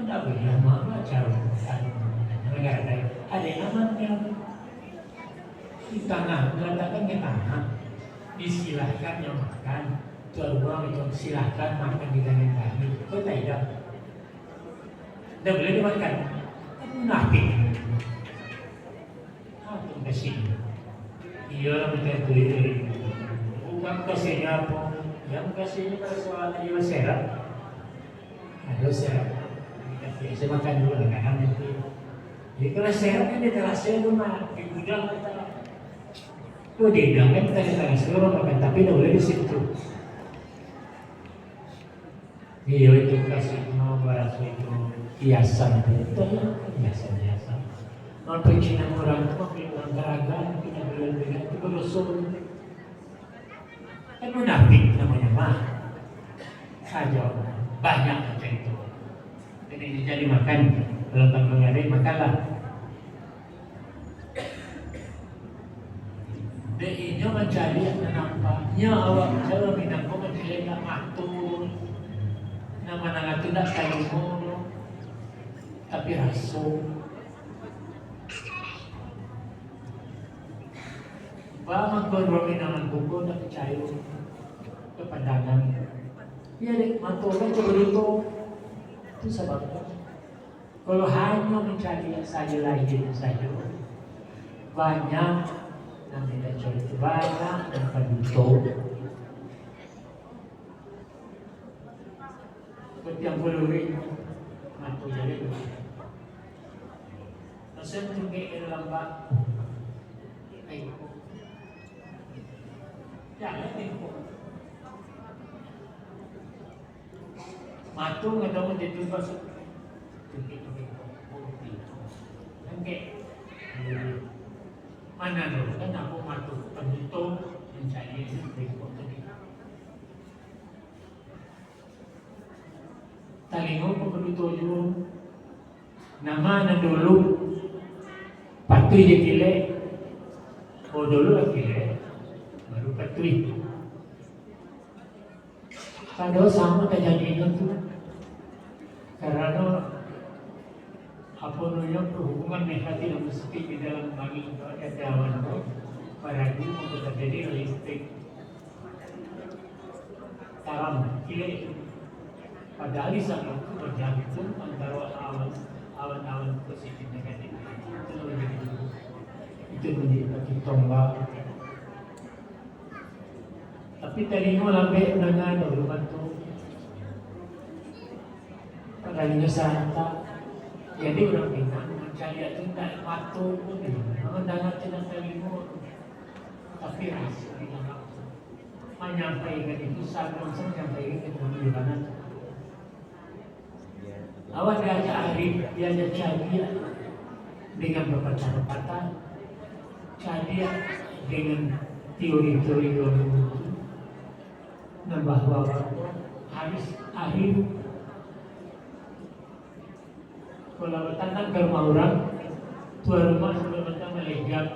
tak boleh mama jauh negara ada namanya di tanah mengatakan di tanah disilahkan yang makan tuan ruang itu silahkan makan di tangan kami kau tidak boleh dimakan munafik apa kasih iya kita tulis bukan kasihnya apa yang kasihnya persoalan jiwa sehat ada sehat saya makan dulu kadang nanti jadi kalau sehat kan di teras saya rumah di gudang kita tuh di gudang kan kita di teras rumah makan tapi tidak boleh di situ iya itu kasih mau bahas itu hiasan itu hiasan non perizinan orang tua orang geragan kita beli itu berusul kan munafik namanya mah saja banyak macam itu jadi makan kalau tak mengadai makanlah dia mencari yang nampaknya awak kalau minang kau mencari yang matur nama-nama tidak kayu mulu tapi rasul bahwa kau minang buku tak percaya kepandangan ya dek maturnya coba itu sebabnya kalau hanya mencari yang saja lain saja banyak yang tidak cari banyak yang penutup seperti yang boleh mampu jadi nasi tinggi ke dalam bak jangan tipu matu nggak jadi masuk Oke, mana dulu kan aku matu penutup mencari berikut tadi. Talingo penutup dulu. Nama dulu patuh je kile, dulu kile, baru patuh. Kalau sama terjadi itu, karena apa namanya hubungan negatif yang mesti di dalam bagi keadaan para guru untuk terjadi listrik taram kile padahal di sana itu bergantung antara awan positif negatif itu menjadi tombak tapi tadi mau lambe dengan dulu bantu padahal santai jadi orang bilang mencari itu tak patuh pun mendengar tidak terima tapi rasa menyampaikan itu sabun menyampaikan ke teman di mana awak diajak Arif diajak Cadia dengan pepatah-pepatah Cadia dengan teori-teori yang bahwa harus Arif kalau datang ke rumah orang, tuan rumah sudah datang melegat,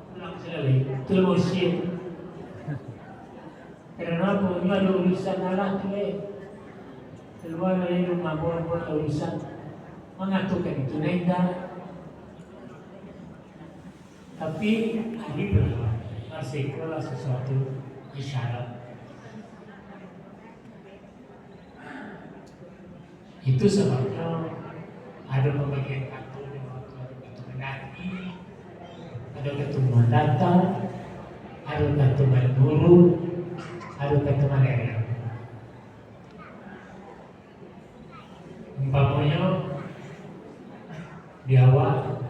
pulang sekali, terusir. Karena punya ada urusan anak tu, keluar dari rumah buat urusan, mengaturkan itu nenda. Tapi hari berlalu, masih kelas sesuatu isyarat. Itu sebabnya ada pembagian kartu menanti, ada ketemuan data, ada ketemuan guru, ada ketemuan area. Umpamanya di awal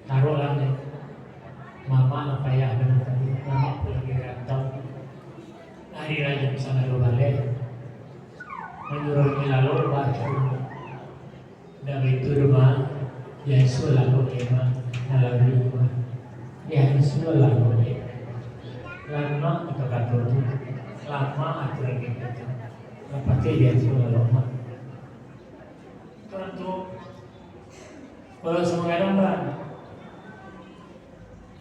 taruhlah mama apa ya ada tadi mama pergi rantau hari raya bersama dua balik menurut lalu baca dari itu rumah Yesus lalu kema melalui rumah Yesus lalu lama kita katur lama aturan kita lepas Yesus lalu mah tentu kalau semua orang berani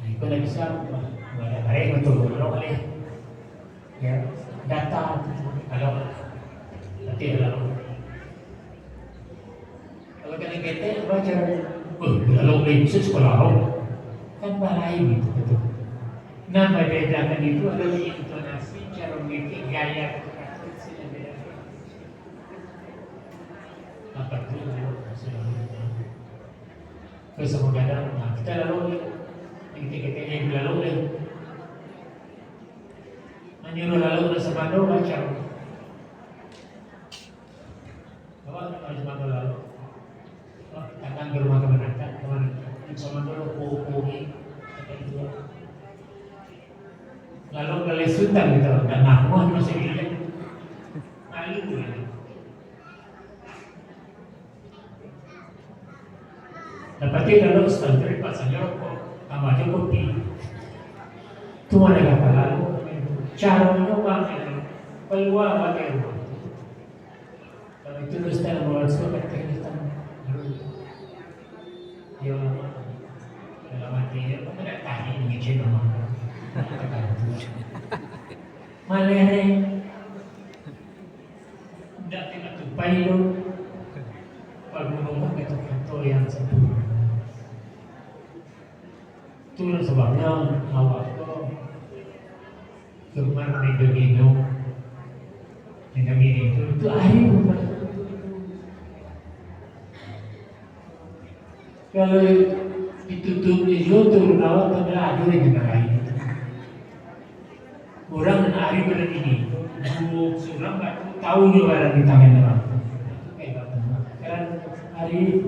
itu dah bisa ada hari untuk berlalu kali ya data kalau nanti lalu kita baca, kalau itu sekolah kan balai gitu betul. Nah membedakan itu adalah intonasi, cara memiliki gaya kata yang beda. Apa itu? Semua kadang, nah kita lalu kita yang lalu deh, menyuruh lalu udah semando baca. Kalau semando lalu, datang ke rumah kemenangan, kemana? Semando kuhi, apa itu? Lalu kelesutan gitu, dan namun masih dilihat malu ya. Dapat lalu standar pasangnya rokok, tambahnya kopi. Itu ada kata lalu, caranya bang, keluar pakai rumah. Kalau itu terus dalam mulai suatu kita ya dalam artinya apa tidak tahu ini cina malere tidak tidak tupai lo pagmumukha kata yang sempurna itu sebabnya awak ko gemar Negino itu ahli bukan. Kalau ditutup di YouTube, awak adalah ada yang lain. Orang dan hari pada ini, surang nggak tahu juga ada di tangan orang. Kayak apa? Karena hari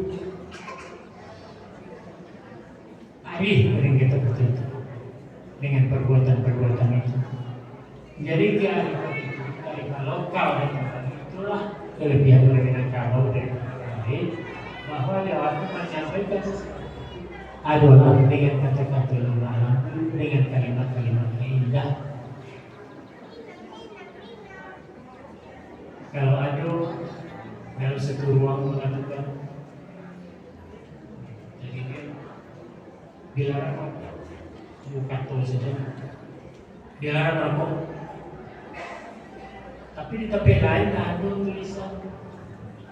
yang kita betul dengan perbuatan itu. Jadi kearifan lokal dan itulah kelebihan kalau dari hari. Bahwa dia waktu menyampaikan adalah dengan kata-kata lemah, dengan kalimat-kalimat indah. Kalau ada dalam satu ruang mengatakan, jadi dia dilarang bukan tulis saja, dilarang merokok. Tapi di tepi lain ada tulisan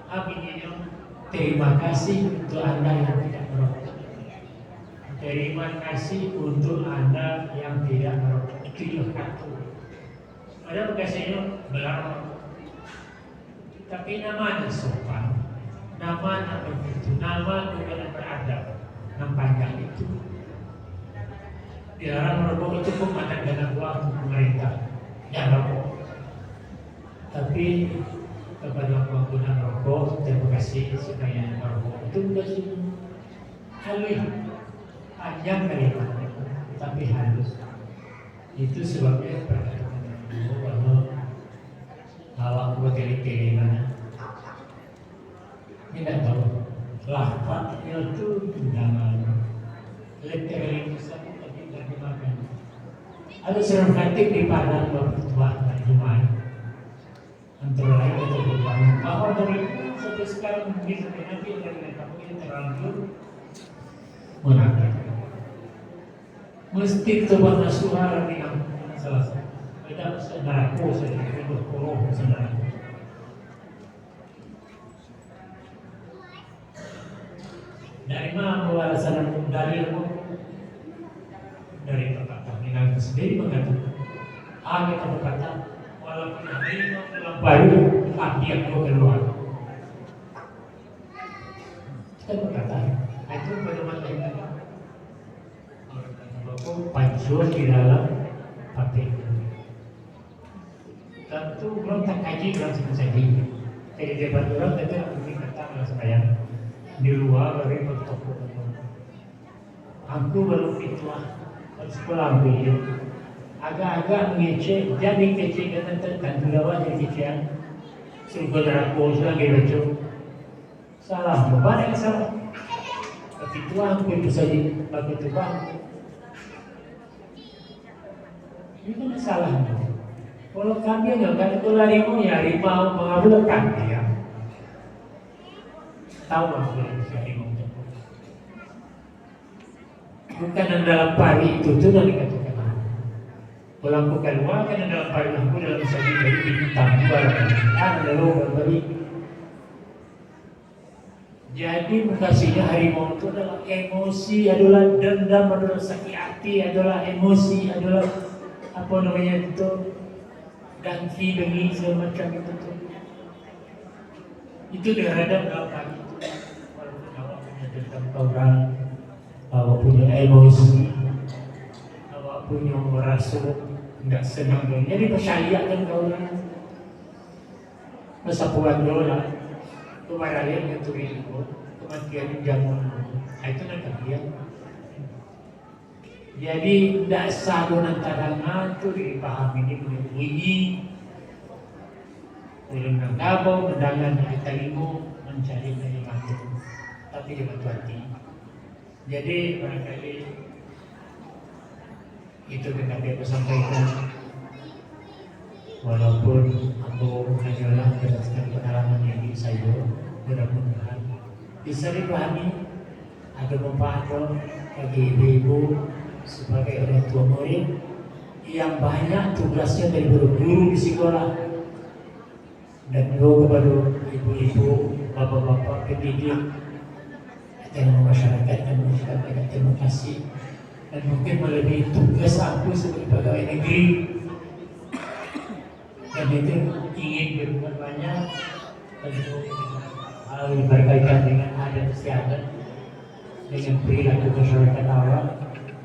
abinya. Terima kasih untuk Anda yang tidak merokok. Terima kasih untuk Anda yang tidak merokok. Itu juga kartu. Ada kasihnya belarang. Tapi namanya sopan, namanya begitu, nama juga beradab, nama panjang itu. Dilarang merokok itu pun ada dana uang pemerintah, jangan rokok. Tapi kepada pengguna rokok, terima kasih supaya merokok itu bukan halus, panjang kalimat, tapi halus. Itu sebabnya perkataan bahwa awak berkali-kali mana tidak tahu lafaznya itu jangan literally satu tadi terjemahkan. Ada seorang khatib di Padang berkhutbah Jumat. Antara lain itu berbangun bahwa dari sampai sekarang mungkin sampai nanti dari kamu yang terlanjur menangkap mesti coba suara dengan salah satu kita saudaraku saya berkoroh saudaraku dari mana warasan dalilmu dari perkataan ini sendiri mengatakan kita berkata walaupun hari melampaui hati yang keluar. Kita berkata, itu bagaimana kita pancur di dalam hati. Tentu belum tak kaji langsung saja. Jadi debat orang tentu mungkin kata saya di luar dari bertemu. Aku belum fitnah, sekolah beliau. Agak-agak mengecek, jadi kecek dan tentang lawan yang kecek. Surga neraka lagi baca. Salah, beban yang salah. Tapi Tuhan pun itu saja bagi Tuhan. Ini kan salah. Kalau kami yang kata itu harimau ya harimau mengabulkan dia. Tahu apa yang harimau itu? Bukan dalam pari itu tu yang dikatakan. Kalau aku keluar kan dalam pari aku dalam segi dari bintang barang. Ada logo beri. Jadi mutasinya harimau itu adalah emosi, adalah dendam, adalah sakit hati, adalah emosi, adalah apa namanya itu dengki, bengi segala macam itu tuh. Itu diradang dalam hati itu. Walaupun awak punya dendam ke orang, awak punya emosi, awak punya merasa tidak senang, jadi percaya kan ke orang. Masa puan dola, kemarahan yang turun itu, kematian jamuan itu nak dia. Jadi tidak satu antara itu dipahami ini bunyi, belum menggabung, mendangan kita limu mencari kenikmatan, tapi dengan hati. Jadi barangkali itu dengan dia sampaikan. Walaupun aku hanyalah berdasarkan pengalaman yang saya, mudah-mudahan bisa dipahami, ada manfaat bagi ibu-ibu sebagai orang tua murid yang banyak tugasnya dari guru di sekolah, dan juga kepada ibu-ibu, bapak-bapak pendidik dan masyarakat dan masyarakat. Terima kasih, dan mungkin melebihi tugas aku sebagai pegawai negeri. Dan itu ingin berbuat banyak, tentu hal yang berkaitan dengan adat istiadat, dengan perilaku masyarakat awam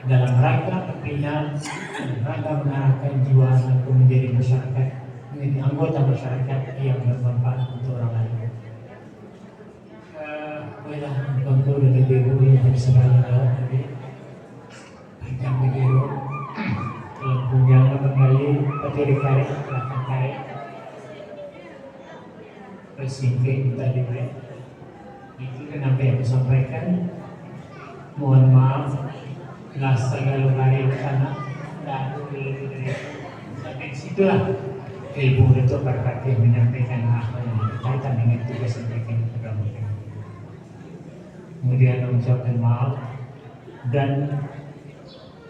dalam rangka pembinaan, dalam rangka mengarahkan jiwa aku menjadi masyarakat, menjadi anggota masyarakat yang bermanfaat untuk orang lain. Baiklah, bangku dan ibu yang bersama tadi, panjang begitu. Jangan kembali berdiri karek, belakang karek bersingking tadi itu kenapa yang disampaikan. Mohon maaf bila segala lari ke sana dan dari sampai situlah ilmu itu berkati menyampaikan apa yang berkaitan dengan tugas yang akan kita lakukan. Kemudian mengucapkan maaf dan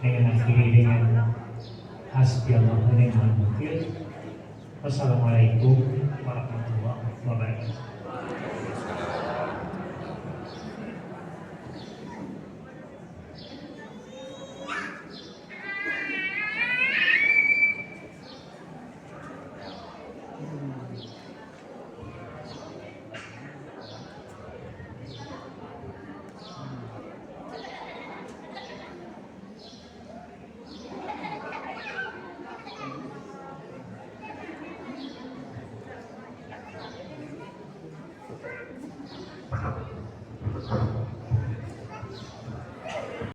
dengan akhiri dengan hasbi Allah wa ni'mal wakil. Wassalamualaikum